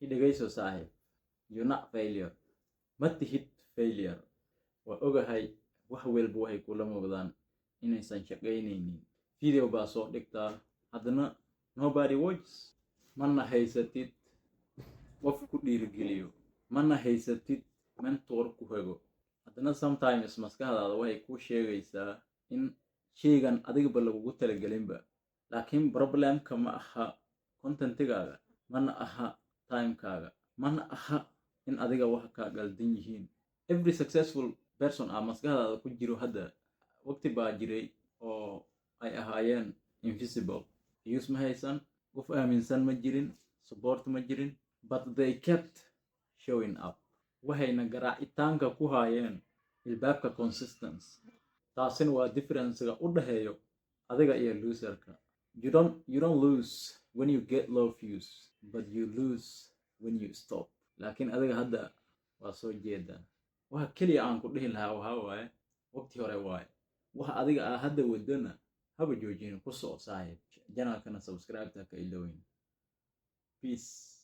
idhagayso saaxiib, you're not failure. Ma tihid failure. Waa ogahay wax walba waxay kula muuqdaan inaysan shaqaynaynin. Video baa soo dhigtaa, haddana nobody watches. Mana haysatid qof ku dhiirigeliyo, mana haysatid mentor ku hago. Haddana sometimes maskaxdaada waxay kuu sheegaysaa in shaygan adigaba lagugu talagelinba. Laakiin problemka ma aha contentigaaga, mana aha timekaaga, mana aha in adiga wax ka qaldan yihiin. Every successful person maskaxdaada ku jiro hadda waqti baa jiray oo ay ahaayeen invisible. Views ma haysan, qof aaminsan ma jirin, support ma jirin, but they kept showing up. Waxayna garaacitaanka ku haayeen ilbaabka consistency. Taasina waa difference-ga u dhaxeeyo adiga iyo loserka. You don't lose when you get low views, but you lose when you stop. Laakiin adiga hadda waa soo jeeda. Waxa kaliya aan ku dhihi lahaa waxa waaye waqti hore waaye. Waxa adiga hadda wadana haba joojin ku soo saaxiib. Channel-kana subscribe ta ka ilowin. Peace.